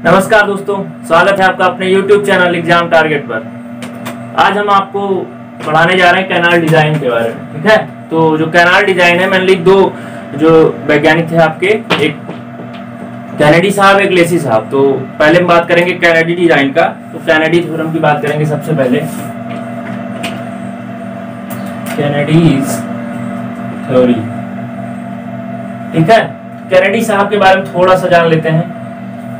नमस्कार दोस्तों, स्वागत है आपका अपने YouTube चैनल एग्जाम टारगेट पर। आज हम आपको पढ़ाने जा रहे हैं कैनाल डिजाइन के बारे में। ठीक है, तो जो कैनाल डिजाइन है, मैंने दो जो वैज्ञानिक थे आपके, एक कैनेडी साहब, एक लेसी साहब। तो पहले हम बात करेंगे कैनेडी डिजाइन का। तो कैनेडी थ्योरम की बात करेंगे सबसे पहले। कैनेडीज थ्योरी, ठीक है। कैनेडी साहब के बारे में थोड़ा सा जान लेते हैं।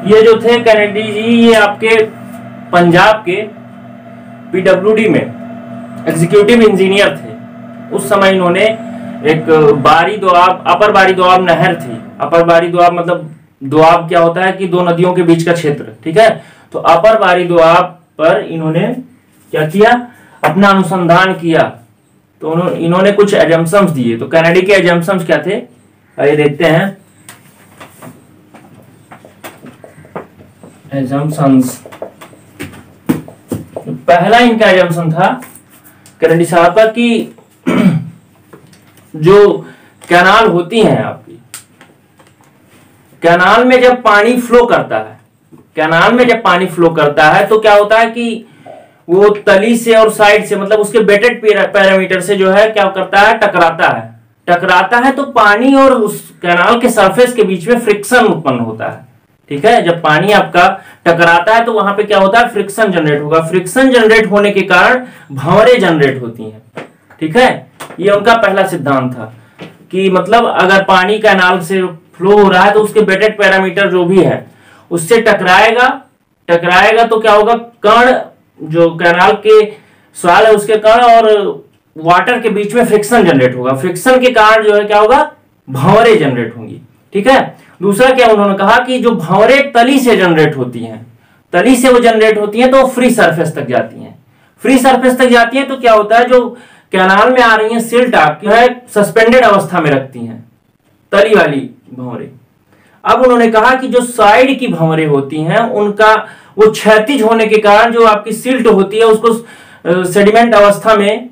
ये जो थे कैनेडी जी, ये आपके पंजाब के पीडब्ल्यूडी में एग्जीक्यूटिव इंजीनियर थे। उस समय इन्होंने एक बारी दोआब, अपर बारी दोआब नहर थी। अपर बारी दोआब मतलब दोआब क्या होता है कि दो नदियों के बीच का क्षेत्र, ठीक है। तो अपर बारी दोआब पर इन्होंने क्या किया, अपना अनुसंधान किया। तो इन्होंने कुछ एजम्पशंस दिए। तो कैनेडी के एजम्पशंस क्या थे, आइए देखते हैं। एजम्पशंस, पहला इनका एजम्पशन था कैनेडी साहब का कि जो कैनाल होती हैं आपकी, कैनाल में जब पानी फ्लो करता है, कैनाल में जब पानी फ्लो करता है तो क्या होता है कि वो तली से और साइड से, मतलब उसके बेटेड पैरामीटर से जो है क्या करता है, टकराता है। तो पानी और उस कैनाल के सरफेस के बीच में फ्रिक्शन उत्पन्न होता है। ठीक है, जब पानी आपका टकराता है तो वहां पे क्या होता है, फ्रिक्शन जनरेट होगा। फ्रिक्शन जनरेट होने के कारण भंवरें जनरेट होती हैं। ठीक है, ये उनका पहला सिद्धांत था कि मतलब अगर पानी कैनाल से फ्लो हो रहा है तो उसके बेटेड पैरामीटर जो भी है उससे टकराएगा तो क्या होगा, कण जो कैनाल के सॉइल है उसके कण और वाटर के बीच में फ्रिक्शन जनरेट होगा। फ्रिक्शन के कारण जो है क्या होगा, भंवरें जनरेट होंगी। ठीक है, दूसरा क्या उन्होंने कहा कि जो भंवरें तली से जनरेट होती हैं, तली से वो जनरेट होती हैं तो फ्री सरफेस तक जाती हैं। फ्री सरफेस तक जाती हैं तो क्या होता है, जो कैनाल में आ रही हैं सिल्ट आपकी है सस्पेंडेड अवस्था में रखती हैं तली वाली भंवरें। अब उन्होंने कहा कि जो साइड की भंवरें होती हैं उनका वो क्षैतिज होने के कारण जो आपकी सिल्ट होती है उसको सेडिमेंट अवस्था में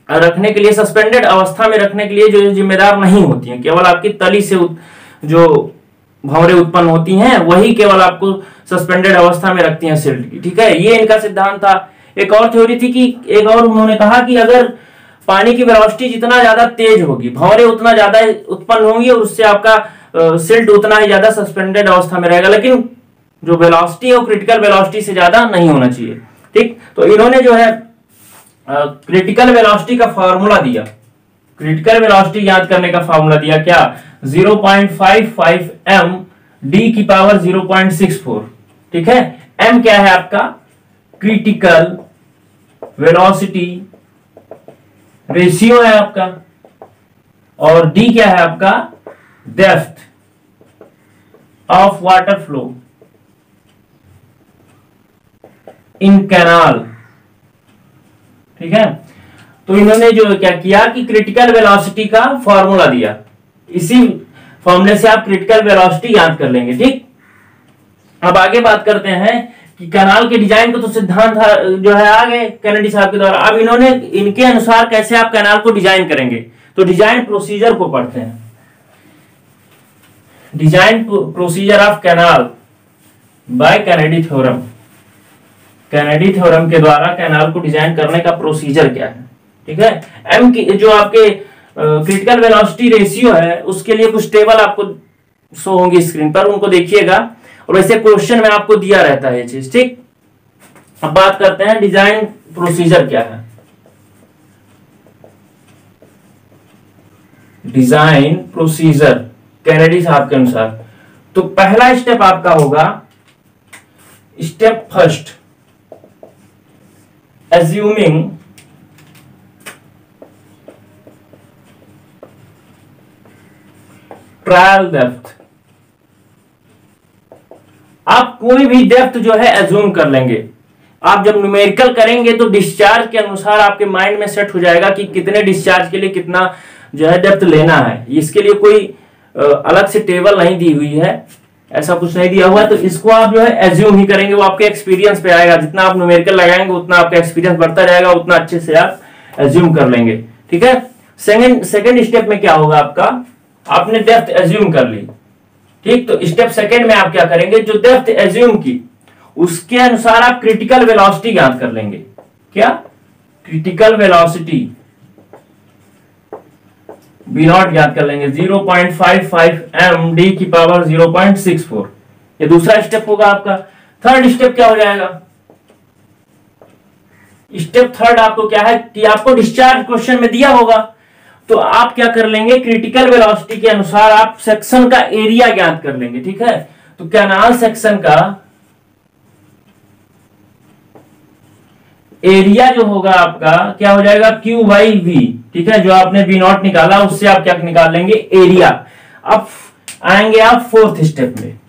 रखने के लिए, सस्पेंडेड अवस्था में रखने के लिए जो जिम्मेदार नहीं होती हैं। केवल आपकी तली से जो भंवरें उत्पन्न होती हैं वही केवल आपको सस्पेंडेड अवस्था में रखती हैं सिल्ट की। ठीक है, ये इनका सिद्धांत था। एक और थ्योरी थी कि एक और उन्होंने कहा कि अगर पानी की वेलोसिटी जितना ज्यादा तेज होगी, भंवरें उतना ज्यादा उत्पन्न होंगी और उससे आपका सिल्ट उतना ही ज्यादा सस्पेंडेड अवस्था में रहेगा। लेकिन जो वेलोसिटी है वो क्रिटिकल वेलोसिटी से ज्यादा नहीं होना चाहिए। ठीक, तो इन्होंने जो है क्रिटिकल वेलोसिटी का फार्मूला दिया। क्रिटिकल वेलोसिटी याद करने का फार्मूला दिया क्या, 0.55 m d की पावर 0.64। ठीक है, m क्या है आपका, क्रिटिकल वेलोसिटी रेशियो है आपका, और d क्या है आपका, depth of water flow in canal. ठीक है, तो इन्होंने जो क्या किया कि क्रिटिकल वेलोसिटी का फॉर्मूला दिया। इसी फॉर्मूले से आप क्रिटिकल वेलोसिटी याद कर लेंगे। ठीक, अब आगे बात करते हैं कि कैनाल के डिजाइन को तो सिद्धांत जो है आ गए कैनेडी साहब के द्वारा। अब इन्होंने इनके अनुसार कैसे आप कैनाल को डिजाइन करेंगे, तो डिजाइन प्रोसीजर को पढ़ते हैं। Design procedure of canal by Kennedy theorem. Kennedy theorem के द्वारा कैनाल को डिजाइन करने का प्रोसीजर क्या है। ठीक है, एम की जो आपके क्रिटिकल वेलोसिटी रेशियो है उसके लिए कुछ टेबल आपको शो होंगी स्क्रीन पर, उनको देखिएगा। और वैसे क्वेश्चन में आपको दिया रहता है ये चीज। ठीक, अब बात करते हैं डिजाइन प्रोसीजर क्या है। डिजाइन प्रोसीजर कैनेडी साहब के अनुसार, तो पहला स्टेप आपका होगा, step first, assuming trial depth. आप कोई भी डेप्थ जो है एज्यूम कर लेंगे। आप जब न्यूमेरिकल करेंगे तो डिस्चार्ज के अनुसार आपके माइंड में सेट हो जाएगा कि कितने डिस्चार्ज के लिए कितना जो है डेप्थ लेना है। इसके लिए कोई अलग से टेबल नहीं दी हुई है, ऐसा कुछ नहीं दिया हुआ है। तो इसको आप जो है एज्यूम ही करेंगे, वो आपके एक्सपीरियंस पे आएगा। जितना आप न्यूमेरिकल लगाएंगे उतना आपका एक्सपीरियंस बढ़ता जाएगा, उतना अच्छे से आप एज्यूम कर लेंगे। ठीक है, सेकंड स्टेप में क्या होगा आपका, आपने डेप्थ एज्यूम कर ली। ठीक, तो स्टेप सेकंड में आप क्या करेंगे, जो डेप्थ एज्यूम की उसके अनुसार आप क्रिटिकल वेलोसिटी ज्ञात कर लेंगे। क्या, क्रिटिकल वेलोसिटी v0 ज्ञात कर लेंगे 0.55 m d की पावर 0.64। ये दूसरा स्टेप होगा आपका। थर्ड स्टेप क्या हो जाएगा, स्टेप थर्ड आपको क्या है कि आपको डिस्चार्ज क्वेश्चन में दिया होगा, तो आप क्या कर लेंगे, क्रिटिकल वेलोसिटी के अनुसार आप सेक्शन का एरिया ज्ञात कर लेंगे। ठीक है, तो कैनाल सेक्शन का एरिया जो होगा आपका क्या हो जाएगा, Q बाई V। ठीक है, जो आपने V0 निकाला उससे आप क्या निकाल लेंगे, एरिया। अब आएंगे आप फोर्थ स्टेप में।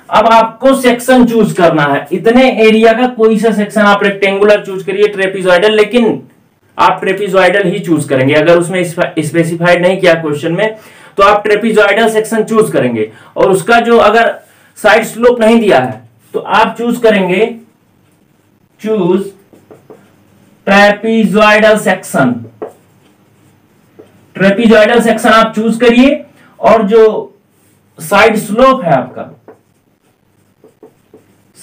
अब आपको सेक्शन चूज करना है, इतने एरिया का कोई सा सेक्शन आप रेक्टेंगुलर चूज करिए, ट्रेपीजॉइडल, लेकिन आप ट्रेपीजॉइडल ही चूज करेंगे। अगर उसमें स्पेसिफाइड नहीं किया क्वेश्चन में तो आप ट्रेपीजॉइडल सेक्शन चूज करेंगे, और उसका जो अगर साइड स्लोप नहीं दिया है तो आप चूज करेंगे, चूज ट्रेपीजॉइडल सेक्शन। ट्रेपीजॉइडल सेक्शन आप चूज करिए, और जो साइड स्लोप है आपका,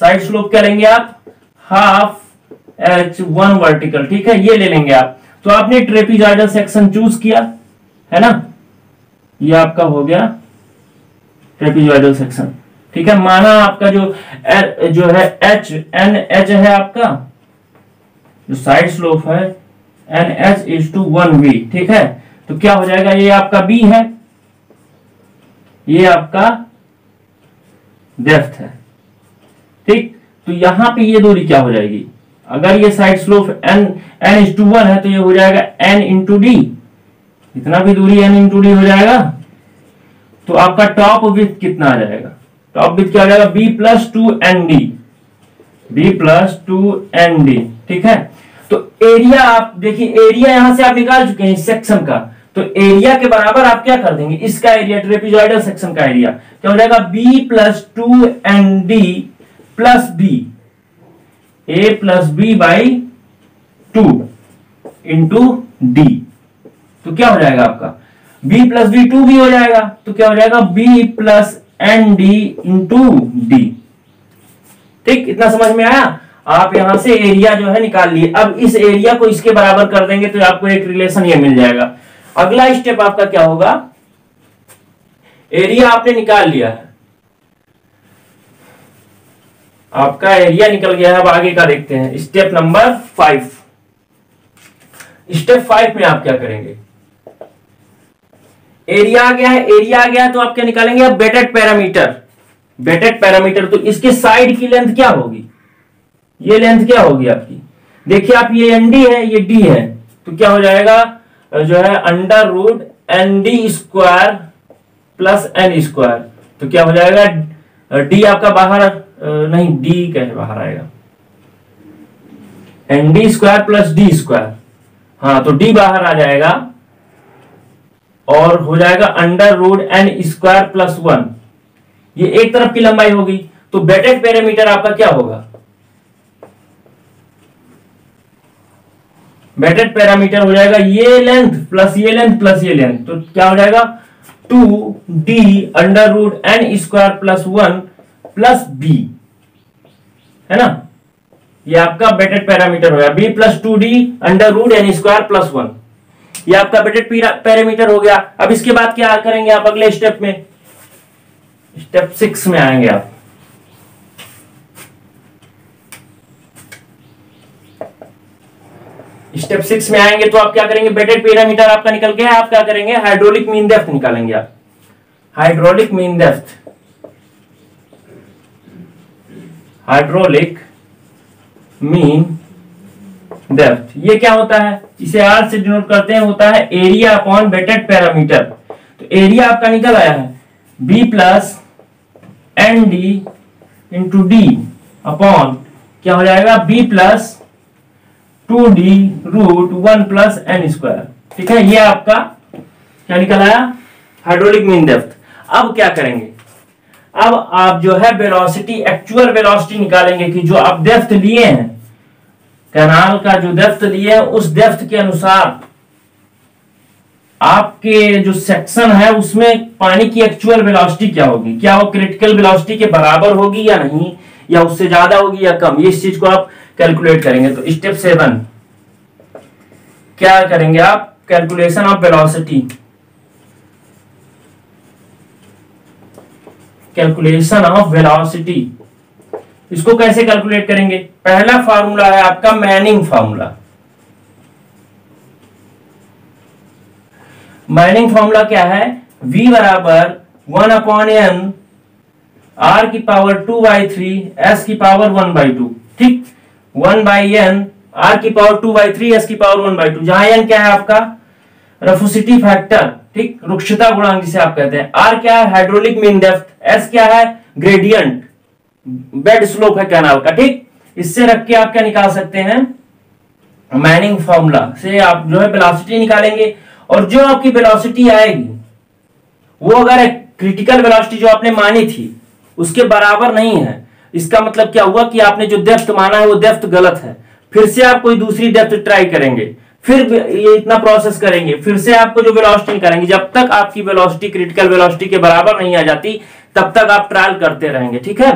साइड स्लोप क्या लेंगे आप, हाफ h1 वर्टिकल। ठीक है, ये ले लेंगे आप। तो आपने ट्रेपीजॉइडल सेक्शन चूज किया है ना, ये आपका हो गया ट्रेपीजॉइडल सेक्शन। ठीक है, माना आपका जो है h NH है आपका, जो साइड स्लोप है NH इज टू 1V। ठीक है, तो क्या हो जाएगा, ये आपका B है, ये आपका डेप्थ है। ठीक, तो यहां पे ये दूरी क्या हो जाएगी, अगर ये side slope n is to 1 है तो ये हो जाएगा n इंटू डी, इतना भी दूरी n इंटू डी हो जाएगा। तो आपका टॉप विड्थ कितना आ जाएगा, टॉप विड्थ क्या हो जाएगा, b plus 2nd, b plus 2nd। ठीक है, तो एरिया आप देखिए, एरिया यहां से आप निकाल चुके हैं इस सेक्शन का, तो एरिया के बराबर आप क्या कर देंगे, इसका एरिया, ट्रेपीजॉइडल सेक्शन का एरिया क्या हो जाएगा, b plus 2nd plus b, a plus b by 2 into D. तो क्या हो जाएगा आपका, b प्लस b 2b हो जाएगा, तो क्या हो जाएगा, b plus nd into D. ठीक, इतना समझ में आया। आप यहां से एरिया जो है निकाल लिए। अब इस एरिया को इसके बराबर कर देंगे तो आपको एक रिलेशन ये मिल जाएगा। अगला स्टेप आपका क्या होगा, एरिया आपने निकाल लिया है, आपका एरिया निकल गया है। अब आगे का देखते हैं, स्टेप नंबर 5। स्टेप 5 में आप क्या करेंगे, एरिया आ गया है, एरिया आ गया तो आप क्या निकालेंगे, अब बेटेड पैरामीटर। बेटेड पैरामीटर, तो इसके साइड की लेंथ क्या होगी, ये लेंथ क्या होगी आपकी, देखिए आप, ये एन डी है, ये डी है, तो क्या हो जाएगा, जो है under root N D square plus N square. तो क्या हो जाएगा, डी आपका बाहर, नहीं डी कैसे बाहर आएगा, N D square plus D square, हाँ तो डी बाहर आ जाएगा और हो जाएगा under root N square plus 1। ये एक तरफ की लंबाई होगी, तो बेटेड पैरामीटर आपका क्या होगा, बेटेड पैरामीटर हो जाएगा ये लेंथ प्लस ये लेंथ प्लस ये लेंथ, तो क्या हो जाएगा 2d under root N square plus 1 plus b, है ना, ये आपका बेटेड पैरामीटर हो गया, b plus 2d under root N square plus 1, ये आपका बेटेड पैरामीटर हो गया। अब इसके बाद क्या करेंगे आप अगले स्टेप में, स्टेप 6 में आएंगे आप। स्टेप 6 में आएंगे तो आप क्या करेंगे, बेटेड पैरामीटर आपका निकल गया, आप क्या करेंगे, हाइड्रोलिक मीन डेप्थ निकालेंगे आप, hydraulic mean depth, hydraulic mean depth. ये क्या होता है, इसे आर से डिनोट करते हैं, होता है एरिया अपॉन बेटेड पैरामीटर। तो एरिया आपका निकल आया है B plus N D into D upon क्या हो जाएगा, B plus 2d root 1 plus N square. ठीक है, ये आपका क्या निकल आया, हाइड्रोलिक मीन डेप्थ। अब क्या करेंगे, अब आप जो है वेलोसिटी, एक्चुअल वेलोसिटी निकालेंगे कि जो आप डेप्थ लिए हैं, कैनाल का जो डेप्थ लिए हैं उस डेप्थ के अनुसार आपके जो सेक्शन है उसमें पानी की एक्चुअल वेलोसिटी क्या होगी, क्या वो क्रिटिकल वेलोसिटी के बराबर होगी या नहीं, या उससे ज्यादा होगी या कम, इस चीज को आप कैलकुलेट करेंगे। तो स्टेप 7 क्या करेंगे आप, calculation of velocity, calculation of velocity, इसको कैसे कैलकुलेट करेंगे। पहला फार्मूला है आपका मैनिंग फार्मूला। मैनिंग फार्मूला क्या है, v बराबर 1/n r की पावर 2/3 s की पावर 1/2, ठीक, 1/n r की पावर 2/3 s की पावर 1/2, जहां n क्या है आपका रफोसिटी फैक्टर, ठीक, रुक्षता गुणांक जिसे आप कहते हैं, r क्या है हाइड्रोलिक मीन डेप्थ, s क्या है ग्रेडियंट बेड स्लोप है कैनाल का, ठीक। इससे रख के आप क्या निकाल सकते हैं, मैनिंग फार्मूला से आप जो है वेलोसिटी निकालेंगे। और जो आपकी वेलोसिटी आएगी वो अगर क्रिटिकल वेलोसिटी जो आपने मानी थी उसके बराबर नहीं है, इसका मतलब क्या हुआ कि आपने जो डेप्थ माना है वो डेप्थ गलत है, फिर से आप कोई दूसरी डेप्थ ट्राई करेंगे, फिर ये इतना प्रोसेस करेंगे, फिर से आपको जो वेलोसिटी निकालेंगे, जब तक आपकी वेलोसिटी क्रिटिकल वेलोसिटी के बराबर नहीं आ जाती तब तक आप ट्रायल करते रहेंगे, ठीक है।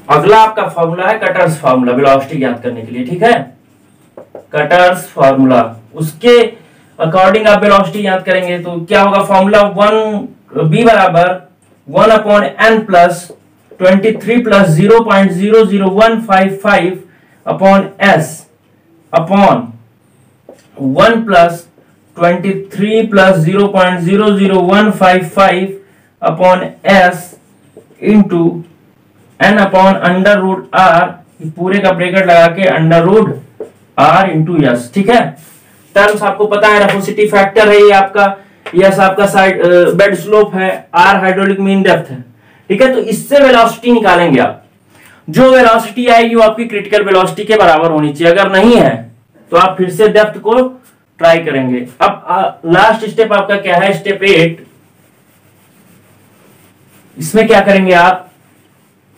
अगला आपका फॉर्मूला है कटर्स फार्मूला वेलोसिटी ज्ञात करने के लिए, ठीक है, कटर्स फार्मूला, उसके अकॉर्डिंग आप वेलोसिटी ज्ञात करेंगे। तो क्या होगा फॉर्मूला, 1 b बराबर 1/n plus 23 plus 0.00155 upon s upon 1 plus 23 plus 0.00155 upon s into n upon under root r, पूरे का ब्रैकेट लगा के under root r into s, ठीक है। टर्म्स आपको पता है, रफोसिटी फैक्टर है ये आपका, यस आपका साइड बेड स्लोप है, r हाइड्रोलिक मीन डेप्थ है, ठीक है। तो इससे वेलोसिटी निकालेंगे आप, जो वेलोसिटी आएगी वो आपकी क्रिटिकल वेलोसिटी के बराबर होनी चाहिए, अगर नहीं है तो आप फिर से डेप्थ को ट्राई करेंगे। अब लास्ट स्टेप आपका क्या है, स्टेप 8, इसमें क्या करेंगे आप,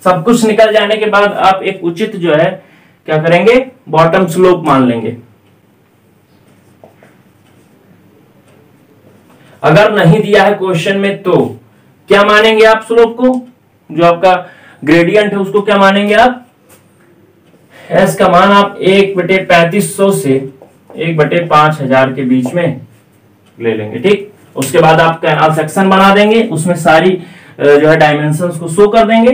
सब कुछ निकल जाने के बाद आप एक उचित जो है क्या करेंगे, बॉटम स्लोप मान लेंगे। अगर नहीं दिया है क्वेश्चन में तो क्या मानेंगे आप स्लोप को, जो आपका ग्रेडियंट है उसको क्या मानेंगे आप, एस का मान आप 1/3500 से 1/5000 के बीच में ले लेंगे, ठीक। उसके बाद आप कैनाल सेक्शन बना देंगे, उसमें सारी जो है डायमेंशंस को शो कर देंगे,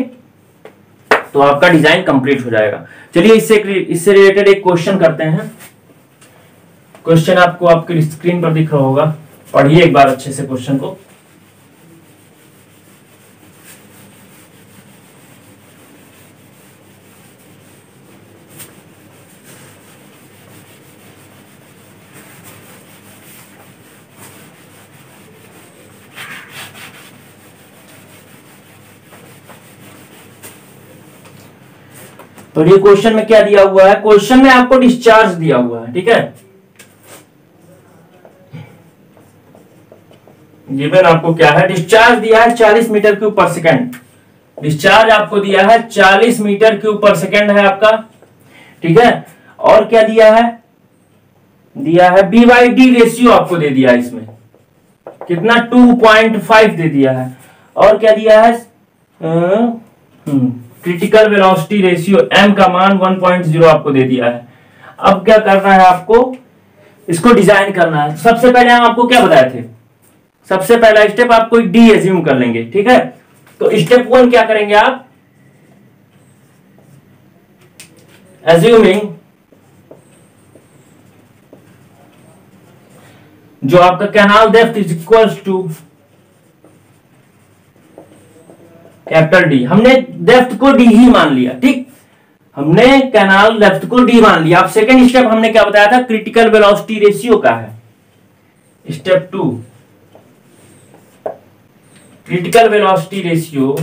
तो आपका डिजाइन कंप्लीट हो जाएगा। चलिए इससे रिलेटेड एक क्वेश्चन करते हैं। क्वेश्चन आपको आपके स्क्रीन पर दिख रहा होगा, पढ़िए एक बार अच्छे से क्वेश्चन को। तो ये क्वेश्चन में क्या दिया हुआ है, क्वेश्चन में आपको डिस्चार्ज दिया हुआ है, ठीक है। गिवन आपको क्या है, डिस्चार्ज दिया है 40 मीटर क्यूब पर सेकेंड, डिस्चार्ज आपको दिया है 40 मीटर क्यूब पर सेकेंड है आपका, ठीक है। और क्या दिया है BD रेशियो आपको दे दिया है, इसमें कितना 2.5 दे दिया है। और क्या दिया है, क्रिटिकल वेलोसिटी रेशियो m का मान 1.0 आपको दे दिया है। अब क्या करना है आपको, इसको डिजाइन करना है। सबसे पहले हम आपको क्या बताए थे, सबसे पहला स्टेप आप कोई डी एज्यूम कर लेंगे, ठीक है। तो स्टेप 1 क्या करेंगे आप, एज्यूमिंग जो आपका canal depth is equals to capital D, हमने डेप्थ को डी ही मान लिया, ठीक, हमने कैनाल डेप्थ को डी मान लिया। अब सेकेंड स्टेप हमने क्या बताया था, क्रिटिकल वेलोसिटी रेशियो का है। स्टेप 2 क्रिटिकल वेलोसिटी रेशियो,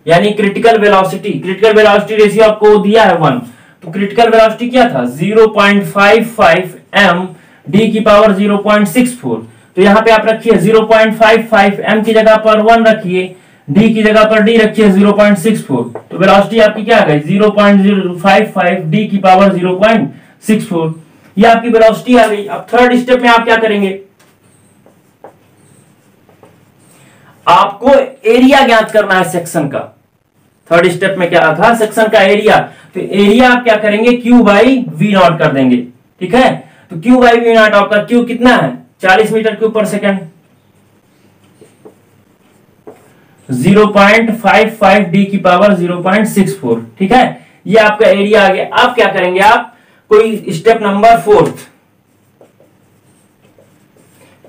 यानी क्रिटिकल वेलोसिटी रेशियो आपको दिया है 1, तो क्रिटिकल वेलोसिटी क्या था 0.55 m d की पावर 0.64, तो यहां पे आप रखिए 0.55 m की जगह पर 1 रखिए, d की जगह पर d रखिए 0.64, तो वेलोसिटी आपकी क्या आ गई 0.055 d की पावर 0.64, ये आपकी वेलोसिटी आ गई। अब थर्ड स्टेप में आप क्या करेंगे, आपको एरिया ज्ञात करना है सेक्शन का। थर्ड स्टेप में क्या था, सेक्शन का एरिया। तो एरिया आप क्या करेंगे, क्यू बाई वी नॉट कर देंगे, ठीक है। तो क्यू बाई वी नॉट, आपका क्यू कितना है 40 मीटर क्यूब पर सेकेंड, 0.55 डी की पावर 0.64, ठीक है। ये आपका एरिया आ गया। आप क्या करेंगे, आप कोई स्टेप नंबर 4,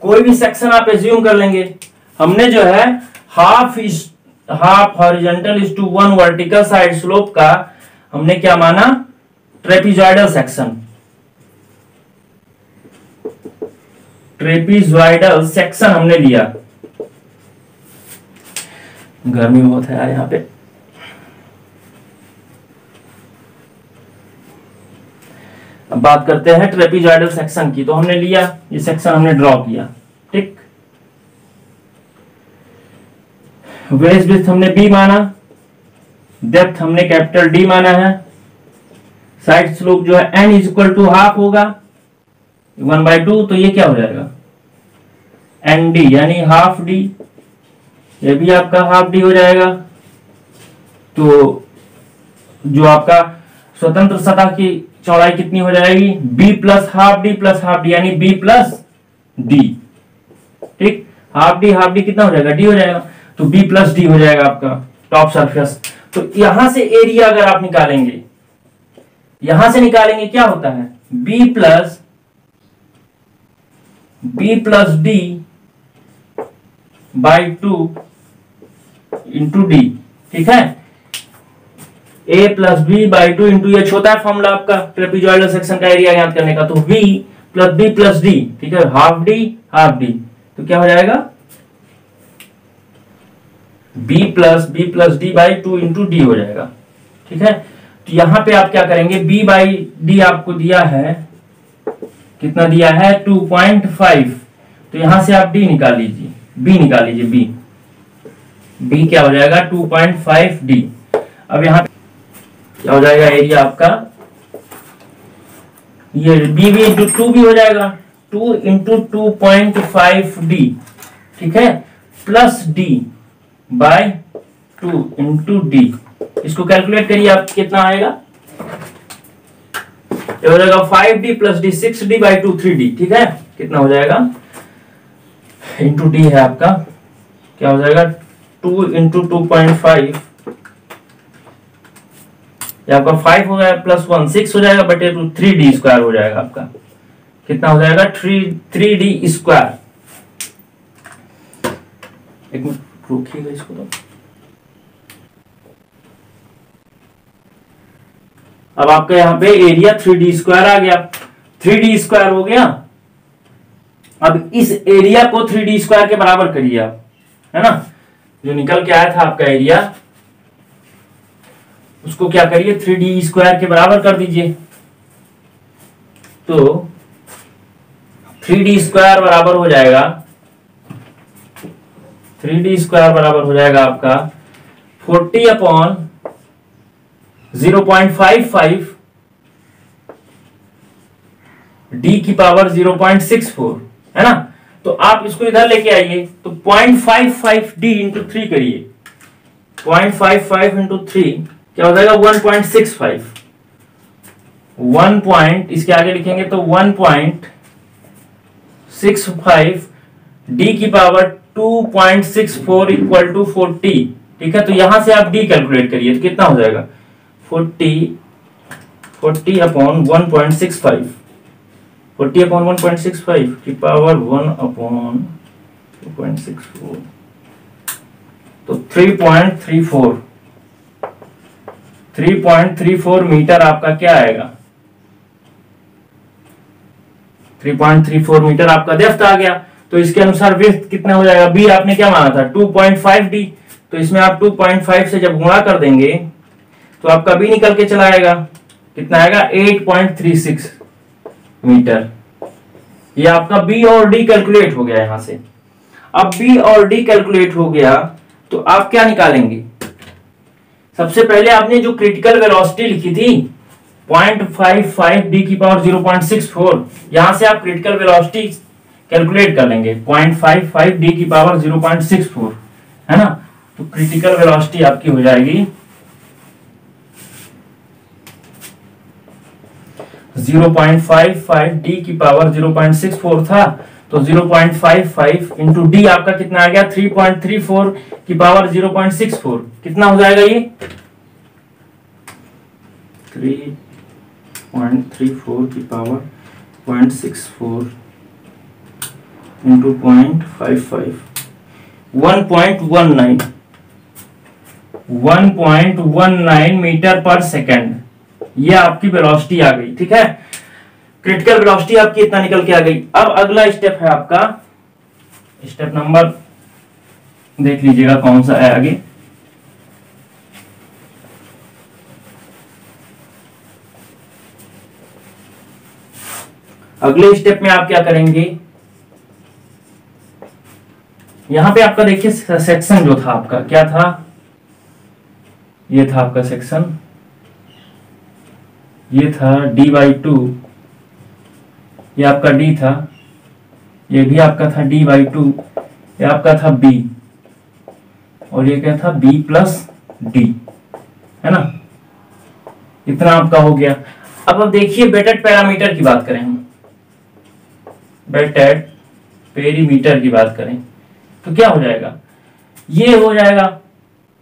कोई भी सेक्शन आप एज्यूम कर लेंगे। हमने जो है half horizontal is to 1 vertical side slope का हमने क्या माना, ट्रेपीजॉइडल सेक्शन। ट्रेपीजॉइडल सेक्शन हमने लिया। गर्मी बहुत है यार यहाँ पे। अब बात करते हैं ट्रेपीजॉइडल सेक्शन की। तो हमने लिया, ये सेक्शन हमने ड्रॉ किया, ठीक। वेज विड्थ हमने बी माना, डेप्थ हमने कैपिटल डी माना है, साइड स्लोप जो है n is equal to half होगा 1/2, तो ये क्या हो जाएगा एन डी यानी हाफ डी, ये भी आपका हाफ डी हो जाएगा। तो जो आपका स्वतंत्र सतह की चौड़ाई कितनी हो जाएगी, b प्लस हाफ डी यानी b प्लस डी, ठीक। हाफ डी कितना हो जाएगा, डी हो जाएगा, तो b प्लस डी हो जाएगा आपका टॉप सरफेस। तो यहां से एरिया अगर आप निकालेंगे, यहां से निकालेंगे क्या होता है, b plus D by 2 into D, ठीक है। a plus B by 2 into, ये छोटा है फॉर्मूला आपका ट्रेपीजॉइडल सेक्शन का एरिया ज्ञात करने का। तो v plus B plus D, ठीक है, हाफ डी, तो क्या हो जाएगा b plus D by 2 into D हो जाएगा, ठीक है। तो यहां पे आप क्या करेंगे, b बाई डी आपको दिया है, कितना दिया है 2.5, तो यहां से आप d निकाल लीजिए, b निकाल लीजिए, b क्या हो जाएगा 2.5 डी। अब यहां क्या हो जाएगा एरिया आपका, ये b भी इंटू 2 भी हो जाएगा, 2 इंटू 2.5 डी, ठीक है, plus D by 2 into D. इसको कैलकुलेट करिए आप, कितना आएगा, ये हो जाएगा 5d plus D 6d by 2 3d, ठीक है। कितना हो जाएगा इंटू डी है आपका, क्या हो जाएगा 2 इंटू 2.5, ये आपका 5 हो गया प्लस 1 6 हो जाएगा बटे 2 3d स्क्वायर हो जाएगा आपका। कितना हो जाएगा 3d स्क्वायर। एक मिनट रोकिएगा इसको तो। अब आपका यहाँ पे एरिया 3d स्क्वायर आ गया, 3d स्क्वायर हो गया। अब इस एरिया को 3d स्क्वायर के बराबर करिए आप, है ना, जो निकल के आया था आपका एरिया, उसको क्या करिए 3d स्क्वायर के बराबर कर दीजिए। तो 3d स्क्वायर बराबर हो जाएगा, 3d स्क्वायर बराबर हो जाएगा आपका 40 अपॉन 0.55 डी की पावर 0.64, है ना। तो आप इसको इधर लेके आइए, तो 0.55 डी इंटू 3 करिए, 0.55 इंटू 3 क्या हो जाएगा 1.65, 1 पॉइंट इसके आगे लिखेंगे तो 1.65 डी की पावर 2.64 इक्वल टू 40, ठीक है। तो यहां से आप डी कैलकुलेट करिए, तो कितना हो जाएगा 40 अपॉन 1.65, 40 अपॉन 1.65 की पावर 1 अपॉन 2.64, तो 3.34 मीटर आपका क्या आएगा, 3.34 मीटर आपका डेप्थ आ गया। तो इसके अनुसार विड्थ कितना हो जाएगा, बी आपने क्या माना था 2.5 डी, तो इसमें आप 2.5 से जब गुणा कर देंगे तो आपका बी निकल के चला आएगा, कितना आएगा 8.36 मीटर। ये आपका बी और डी कैलकुलेट हो गया यहां से। अब बी और डी कैलकुलेट हो गया तो आप क्या निकालेंगे, सबसे पहले आपने जो क्रिटिकल वेलोसिटी लिखी थी 0.55 डी की पावर 0.64, यहां से आप क्रिटिकल वेलोसिटी कैलकुलेट कर लेंगे 0.55 डी की पावर 0.64, है ना। तो क्रिटिकल वेलोसिटी आपकी हो जाएगी 0.55 डी की पावर 0.64 था, तो 0.55 इंटू डी आपका कितना आ गया 3.34 की पावर 0.64, कितना हो जाएगा ये 3.34 की पावर 0.64 इंटू 0.55 1.19 मीटर पर सेकेंड, ये आपकी वेलोसिटी आ गई। ठीक है, क्रिटिकल वेलोसिटी आपकी इतना निकल के आ गई। अब अगला स्टेप है आपका, स्टेप नंबर देख लीजिएगा कौन सा है आगे। अगले स्टेप में आप क्या करेंगे, यहां पे आपका देखिए सेक्शन जो था आपका क्या था, ये था आपका सेक्शन, ये था d/2, ये आपका d था, ये भी आपका था d/2, ये आपका था b, और ये क्या था b प्लस d, है ना। इतना आपका हो गया। अब देखिए वेटेड पैरामीटर की बात करें हम, वेटेड पेरीमीटर की बात करें तो क्या हो जाएगा, ये हो जाएगा।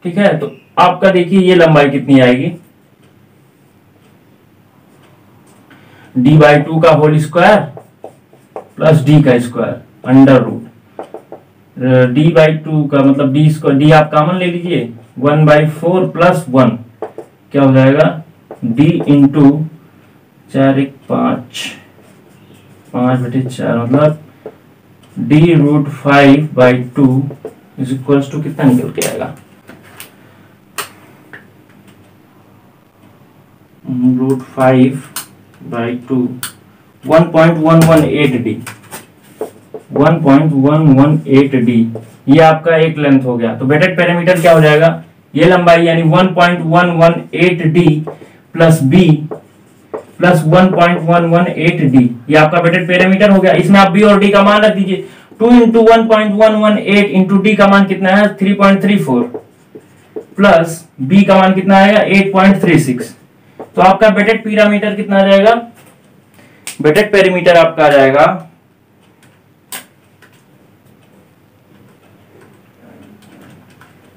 ठीक है, तो आपका देखिए ये लंबाई कितनी आएगी, d/2 का होल स्क्वायर प्लस d का स्क्वायर अंडर रूट, d/2 का मतलब d स्क्वायर, d आप कॉमन ले लीजिए, 1/4 प्लस 1 क्या हो जाएगा d इंटू 4 5/4 मतलब d√5/2 इज इक्वल्स टू कितना निकल के आएगा, √5/2 1.118d, 1.118d, ये आपका एक लेंथ हो गया। तो वेटेड पैरामीटर क्या हो जाएगा, ये लंबाई यानी 1.118d plus b plus 1.118d, ये आपका वेटेड पैरामीटर हो गया। इसमें आप b और d का मान रख दीजिए, 2 इंटू 1.118 इंटू d का मान कितना है 3.34 प्लस b का मान कितना आएगा 8.36, तो आपका वेटेड पैरामीटर कितना आ जाएगा, वेटेड पैरामीटर आपका आ जाएगा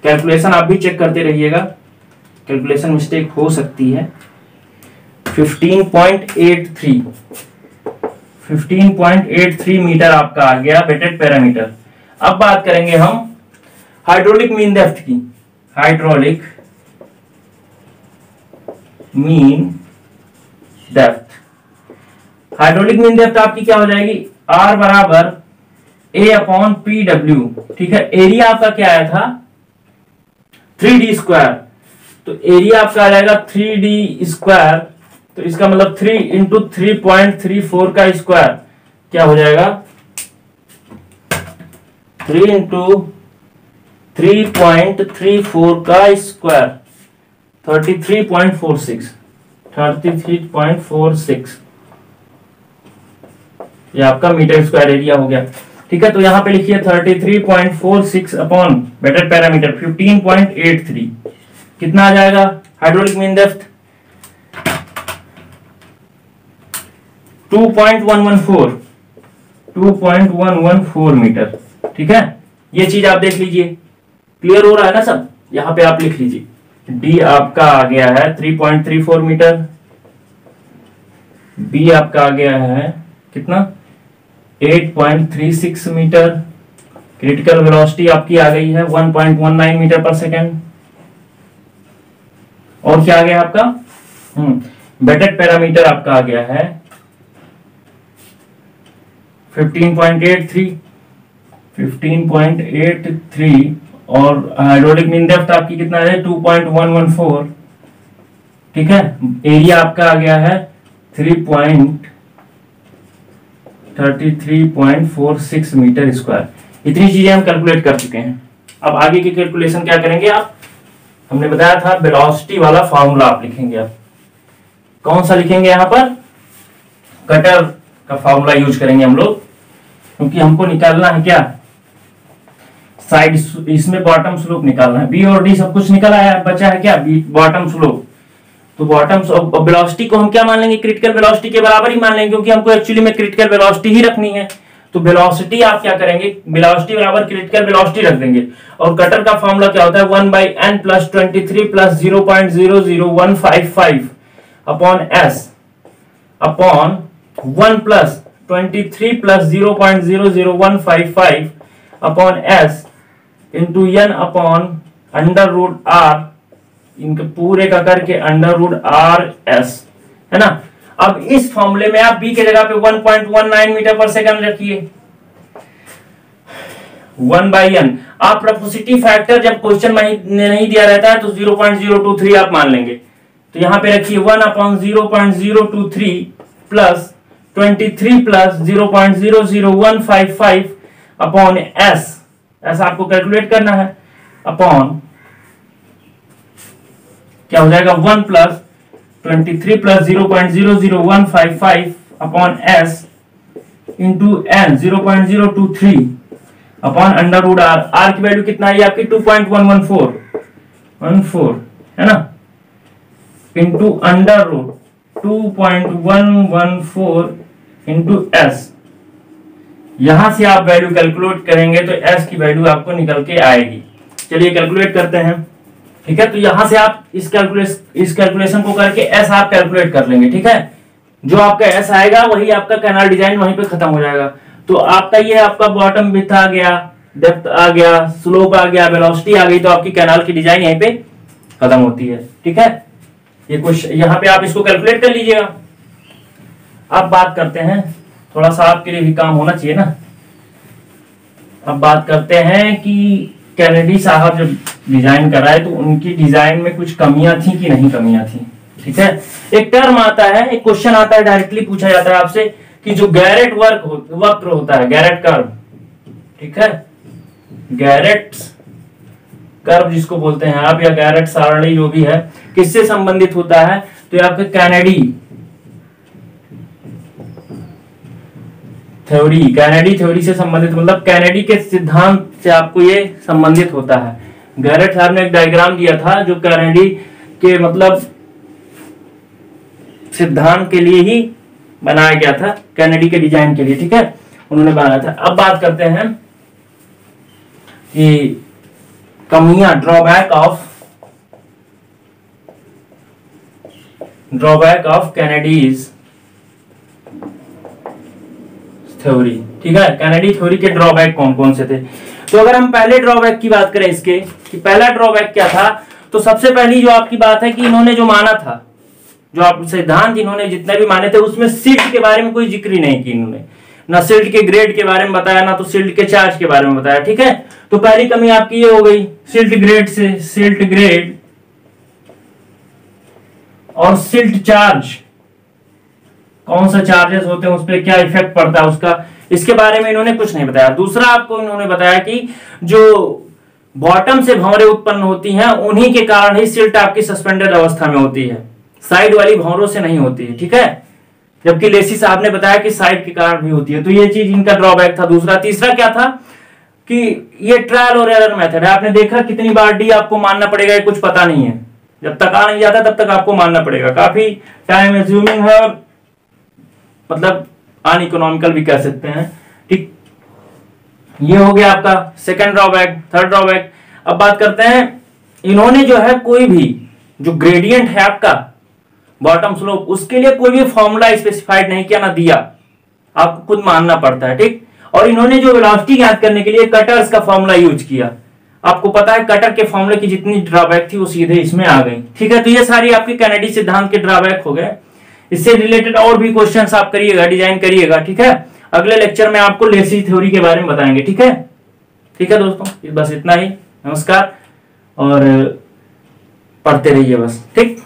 कैलकुलेशन आप भी चेक करते रहिएगा, कैलकुलेशन मिस्टेक हो सकती है, 15.83 मीटर आपका आ गया वेटेड पैरामीटर। अब बात करेंगे हम हाइड्रोलिक मीन डेप्थ की, hydraulic mean depth, hydraulic mean depth आपकी क्या हो जाएगी, R बराबर A/PW। ठीक है, एरिया आपका क्या आया था 3d स्क्वायर, तो एरिया आपका आ जाएगा 3d स्क्वायर, तो इसका मतलब 3 इंटू 3.34 का स्क्वायर क्या हो जाएगा 3 इंटू 3.34 का स्क्वायर 33.46 ये आपका मीटर स्क्वायर एरिया हो गया। ठीक है, तो यहां पे लिखिए 33.46 अपॉन वेटेड पैरामीटर 15.83 कितना आ जाएगा हाइड्रोलिक मीन डेप्थ 2.114 मीटर। ठीक है, ये चीज आप देख लीजिए, क्लियर हो रहा है ना सब। यहां पे आप लिख लीजिए डी आपका आ गया है 3.34 मीटर, बी आपका आ गया है कितना 8.36 मीटर, क्रिटिकल वेलोसिटी आपकी आ गई है 1.19 मीटर पर सेकेंड, और क्या आ गया आपका वेटेड पैरामीटर आपका आ गया है 15.83 और हाइड्रोलिक मीन डेप्थ आपकी कितना है 2.114। ठीक है, एरिया आपका आ गया है 33.46 मीटर स्क्वायर। इतनी चीजें हम कैलकुलेट कर चुके हैं। अब आगे की कैलकुलेशन क्या करेंगे आप, हमने बताया था वेलोसिटी वाला फॉर्मूला आप लिखेंगे। आप कौन सा लिखेंगे यहाँ पर, कटर का फॉर्मूला यूज करेंगे हम लोग, क्योंकि हमको निकालना है क्या साइड, इसमें बॉटम स्लोप निकालना है। बी और डी सब कुछ निकल आया, बचा है क्या, बी बॉटम स्लोप। तो बॉटम वेलोसिटी को हम क्या मान लेंगे, क्रिटिकल वेलोसिटी के बराबर ही मान लेंगे, क्योंकि हमको एक्चुअली में क्रिटिकल वेलोसिटी ही रखनी है। तो वेलोसिटी आप क्या करेंगे, वेलोसिटी बराबर क्रिटिकल वेलोसिटी रख देंगे। और कटर का फॉर्मूला क्या होता है, 1/n + 23 + 0.00155 upon s upon 1 + 23 + 0.00155 upon s into n upon √r, इनके पूरे का करके √r/s, है ना। अब इस फॉर्मूले में आप b के जगह पे 1.19 मीटर पर सेकंड रखिए, 1/n। आप प्रपोसिटी फैक्टर जब क्वेश्चन में नहीं दिया रहता है तो 0.023 आप मान लेंगे। तो यहां पे रखिए 1/0.023 प्लस 23 प्लस 0.00155 अपॉन s, ऐसा आपको कैलकुलेट करना है, अपॉन क्या हो जाएगा 1 + 23 plus 0.00155 upon s into n 0.023 upon √r। r की वैल्यू कितना है आपकी 2.114 है ना, इंटू √2.114 इंटू s। यहां से आप वैल्यू कैलकुलेट करेंगे तो s की वैल्यू आपको निकल के आएगी। चलिए कैलकुलेट करते हैं, ठीक है। तो यहां से आप इस कैलकुलेशन को करके s आप कैलकुलेट कर लेंगे, ठीक है। जो आपका s आएगा वही आपका कैनाल डिजाइन वहीं पे खत्म हो जाएगा। तो आपका ये आपका बॉटम विड्थ आ गया, डेप्थ आ गया, स्लोप आ गया, वेलोसिटी आ गई, तो आपकी कैनाल की डिजाइन यहीं पे खत्म होती है, ठीक है। ये कुछ यहाँ पे आप इसको कैलकुलेट कर लीजिएगा। अब बात करते हैं, थोड़ा सा आपके लिए भी काम होना चाहिए ना। अब बात करते हैं कि कैनेडी साहब जब डिजाइन कराए तो उनकी डिजाइन में कुछ कमियां थी कि नहीं कमियां थी, ठीक है। एक टर्म आता है, एक क्वेश्चन आता है, डायरेक्टली पूछा जाता है आपसे कि जो गैरेट वक्र होता है, गैरेट कर्व, ठीक है, गैरेट कर्व जिसको बोलते हैं आप, या गैरेट सारणी जो भी है, किससे संबंधित होता है, तो ये आपके कैनेडी थ्योरी से संबंधित, मतलब कैनेडी के सिद्धांत से आपको ये संबंधित होता है। गैरेट साहब ने एक डायग्राम दिया था जो कैनेडी के मतलब सिद्धांत के लिए ही बनाया गया था, कैनेडी के डिजाइन के लिए, ठीक है, उन्होंने बनाया था। अब बात करते हैं कि कमियां, ड्रॉबैक ऑफ कैनेडीज थ्योरी, ठीक है। कैनेडी थ्योरी के ड्रॉबैक कौन कौन से थे। तो अगर हम पहले ड्रॉबैक की बात करें इसके, कि पहला ड्रॉबैक क्या था, तो सबसे पहली जो आपकी बात है कि इन्होंने जो माना था, जो आप सिद्धांत इन्होंने जितने भी माने थे, उसमें सिल्ट के बारे में कोई जिक्र ही नहीं की इन्होंने, ना सिल्ट के ग्रेड के बारे में बताया, ना तो सिल्ट के चार्ज के बारे में बताया, ठीक है। तो पहली कमी आपकी ये हो गई, सिल्ट ग्रेड और सिल्ट चार्ज, कौन सा चार्जेस होते हैं, उस पर क्या इफेक्ट पड़ता है उसका, इसके बारे में इन्होंने कुछ नहीं बताया। दूसरा आपको इन्होंने बताया कि जो बॉटम से भंवरें उत्पन्न होती हैं उन्हीं के कारण ही सिल्ट आपकी सस्पेंडेड अवस्था में होती है, साइड वाली भंवरों से नहीं होती है, ठीक है। जबकि लेसी साहब ने बताया कि साइड के कारण भी होती है। तो ये चीज इनका ड्रॉबैक था। दूसरा, तीसरा क्या था कि ये ट्रायल और एरर मेथड है। आपने देखा कितनी बार डी आपको मानना पड़ेगा, ये कुछ पता नहीं है, जब तक आ नहीं जाता तब तक आपको मानना पड़ेगा। काफी टाइम एज्यूमिंग है और मतलब अनइकोनॉमिकल भी कह सकते हैं, ठीक। ये हो गया आपका सेकंड ड्रॉबैक। थर्ड ड्रॉबैक, अब बात करते हैं, इन्होंने जो है कोई भी जो ग्रेडियंट है आपका बॉटम स्लोप, उसके लिए कोई भी फॉर्मूला स्पेसिफाइड नहीं किया, ना दिया, आपको खुद मानना पड़ता है, ठीक। और इन्होंने जो वेलोसिटी ज्ञात करने के लिए कटर्स का फॉर्मूला यूज किया। आपको पता है कटर के फॉर्मूले की जितनी ड्रॉबैक थी वो सीधे इसमें आ गई, ठीक है। तो ये सारी आपकी कैनेडी सिद्धांत के ड्रॉबैक हो गए। इससे रिलेटेड और भी क्वेश्चंस आप करिएगा, डिजाइन करिएगा, ठीक है। अगले लेक्चर में आपको लेसी थ्योरी के बारे में बताएंगे, ठीक है। ठीक है दोस्तों, बस इतना ही। नमस्कार, और पढ़ते रहिए बस, ठीक।